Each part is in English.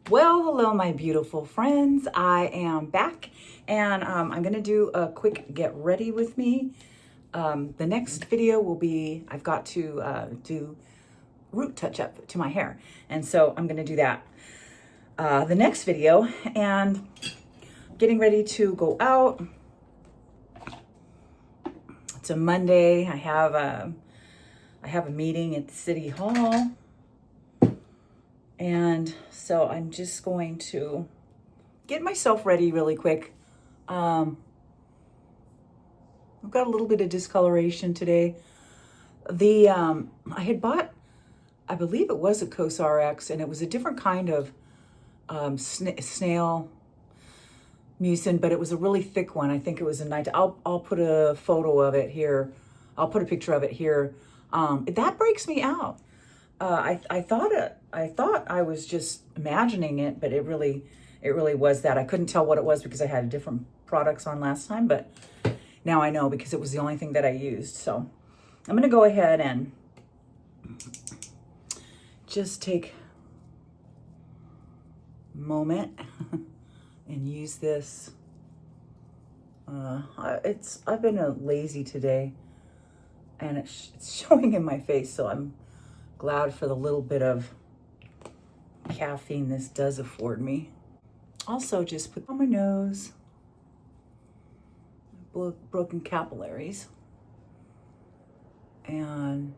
Well, hello, my beautiful friends. I am back and I'm going to do a quick get ready with me. The next video will be, I've got to do root touch up to my hair. And so I'm going to do that the next video, and getting ready to go out. It's a Monday. I have a meeting at the City Hall. And so I'm just going to get myself ready really quick. I've got a little bit of discoloration today. I had bought, I believe it was a CosRX, and it was a different kind of snail mucin, but it was a really thick one. I think it was a night. I'll put a photo of it here. I'll put a picture of it here. That breaks me out. I thought I was just imagining it, but it really was that. I couldn't tell what it was because I had different products on last time, but now I know because it was the only thing that I used. So I'm going to go ahead and just take a moment and use this. I've been lazy today, and it's showing in my face, so I'm glad for the little bit of caffeine this does afford me. Also, just put on my nose, broken capillaries, and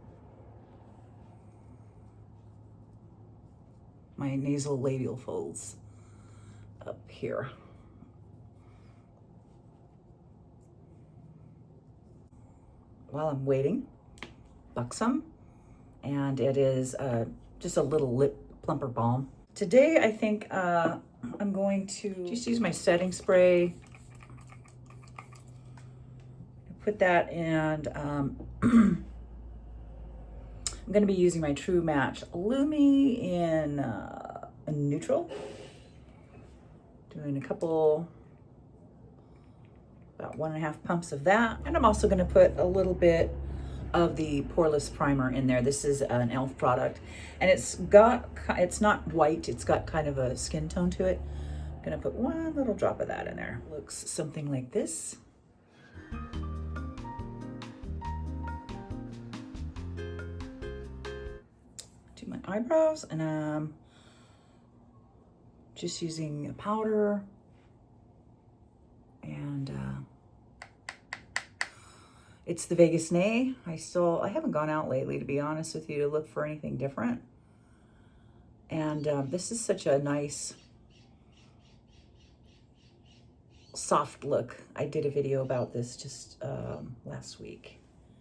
my nasal labial folds up here. While I'm waiting, buxom. And it is just a little lip plumper balm. Today, I think I'm going to just use my setting spray. Put that, and I'm going to be using my True Match Lumi in neutral. Doing a couple, about 1.5 pumps of that. And I'm also going to put a little bit of the poreless primer in there. This is an e.l.f. product, and it's not white, it's got kind of a skin tone to it. I'm gonna put one little drop of that in there. Looks something like this. Do my eyebrows, and I'm just using a powder, and it's the Vegas Nay. I haven't gone out lately, to be honest with you, to look for anything different. And this is such a nice, soft look. I did a video about this just last week.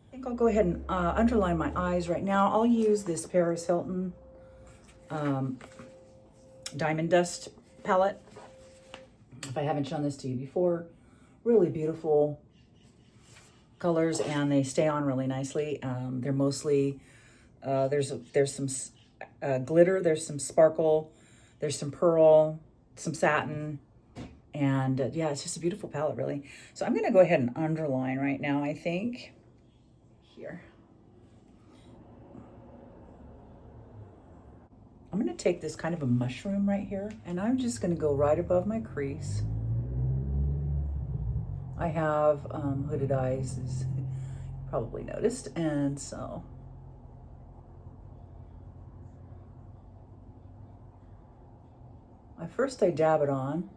I think I'll go ahead and underline my eyes right now. I'll use this Paris Hilton Diamond Dust palette. If I haven't shown this to you before, really beautiful colors, and they stay on really nicely. They're mostly there's some glitter, there's some sparkle, there's some pearl, some satin, and yeah, it's just a beautiful palette, really. So I'm gonna go ahead and underline right now, I think, here. I'm gonna take this kind of a mushroom right here, and I'm just gonna go right above my crease. I have hooded eyes, as you probably noticed, and so I dab it on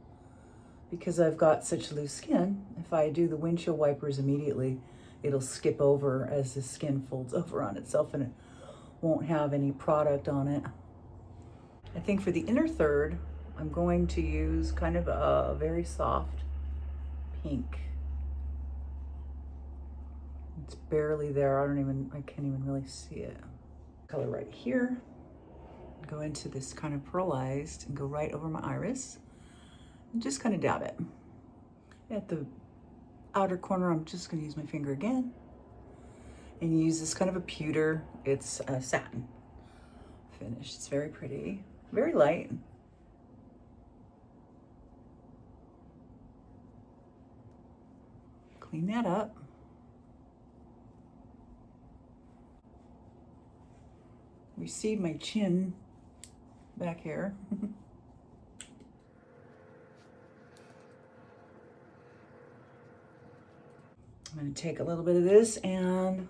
because I've got such loose skin. If I do the windshield wipers immediately, it'll skip over as the skin folds over on itself, and it won't have any product on it. I think for the inner third, I'm going to use kind of a very soft pink. It's barely there. I can't even really see it. Color right here. Go into this kind of pearlized and go right over my iris. And just kind of dab it. At the outer corner, I'm just going to use my finger again. And use this kind of a pewter. It's a satin finish. It's very pretty. Very light. Clean that up. Recede my chin back here. I'm going to take a little bit of this and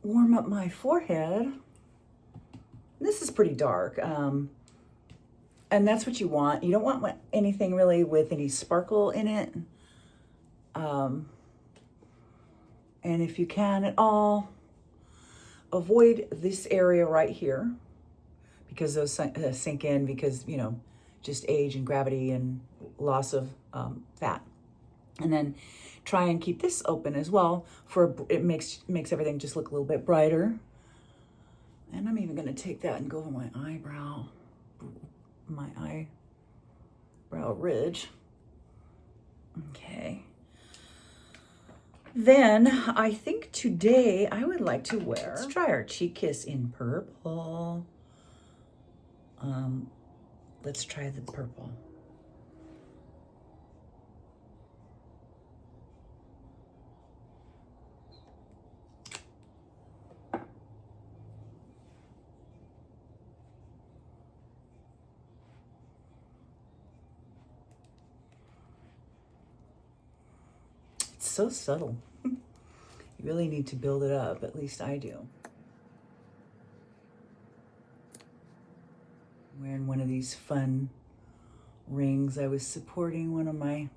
warm up my forehead. This is pretty dark, and that's what you want. You don't want anything really with any sparkle in it. And if you can at all, avoid this area right here, because those sink in because, you know, just age and gravity and loss of fat. And then try and keep this open as well, for it makes everything just look a little bit brighter. And I'm even gonna take that and go over my eyebrow ridge. Okay. Then I think today I would like to wear, let's try our Cheek Kiss in purple. Let's try the purple. So subtle. You really need to build it up, at least I do. I'm wearing one of these fun rings. I was supporting one of my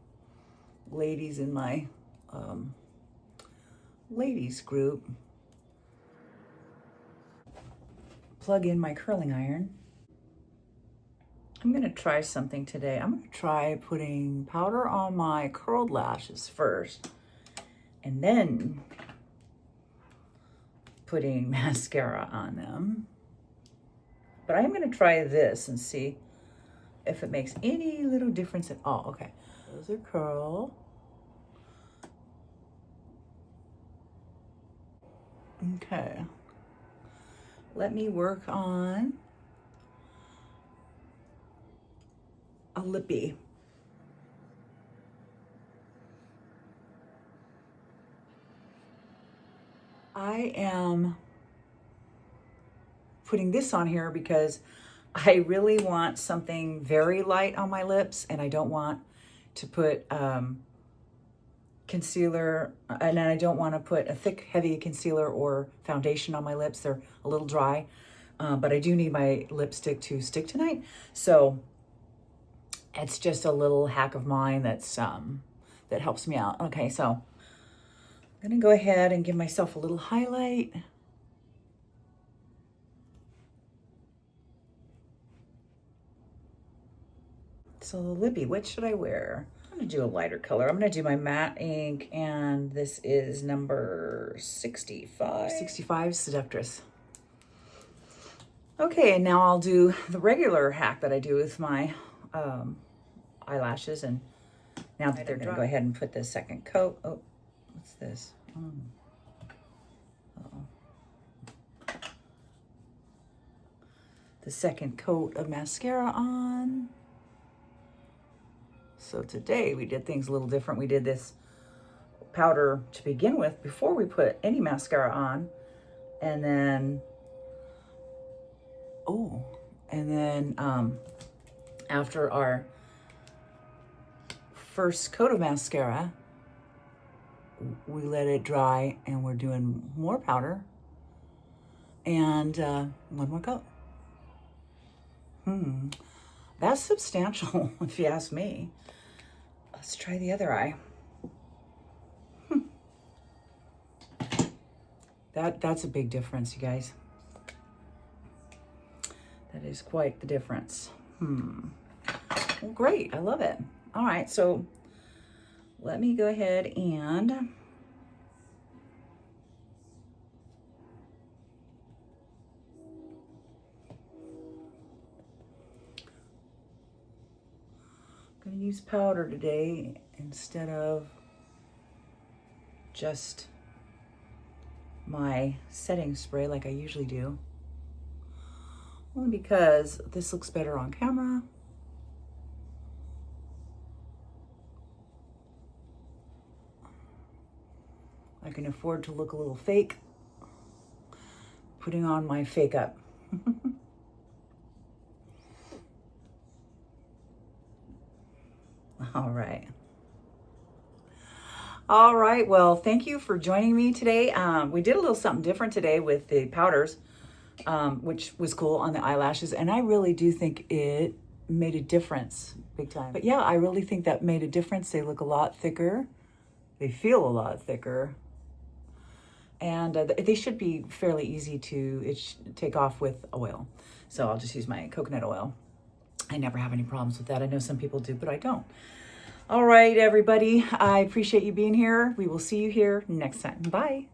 ladies in my ladies group. Plug in my curling iron. I'm gonna try something today. I'm gonna try putting powder on my curled lashes first, and then putting mascara on them. But I'm gonna try this and see if it makes any little difference at all. Okay, those are curl. Okay, let me work on a lippy. I am putting this on here because I really want something very light on my lips, and I don't want to put concealer, and I don't want to put a thick, heavy concealer or foundation on my lips. They're a little dry, but I do need my lipstick to stick tonight. So it's just a little hack of mine that's that helps me out. Okay, so I'm gonna go ahead and give myself a little highlight. So the lippy, what should I wear? I'm gonna do a lighter color. I'm gonna do my matte ink, and this is number 65. 65 Seductress. Okay, and now I'll do the regular hack that I do with my eyelashes, and now that they're gonna go ahead and put the second coat. Oh, what's this? The second coat of mascara on. So today we did things a little different. We did this powder to begin with before we put any mascara on, and then after our first coat of mascara, we let it dry, and we're doing more powder and one more coat. That's substantial, if you ask me. Let's try the other eye. That's a big difference, you guys. That is quite the difference. Well, great, I love it. All right, so let me go ahead and I'm gonna use powder today instead of just my setting spray like I usually do. Only because this looks better on camera. I can afford to look a little fake putting on my fake up. All right. All right, well, thank you for joining me today. We did a little something different today with the powders, which was cool on the eyelashes, and I really do think it made a difference big time. But yeah, I really think that made a difference. They look a lot thicker. They feel a lot thicker. And they should be fairly easy to take off with oil. So I'll just use my coconut oil. I never have any problems with that. I know some people do, but I don't. All right, everybody. I appreciate you being here. We will see you here next time. Bye.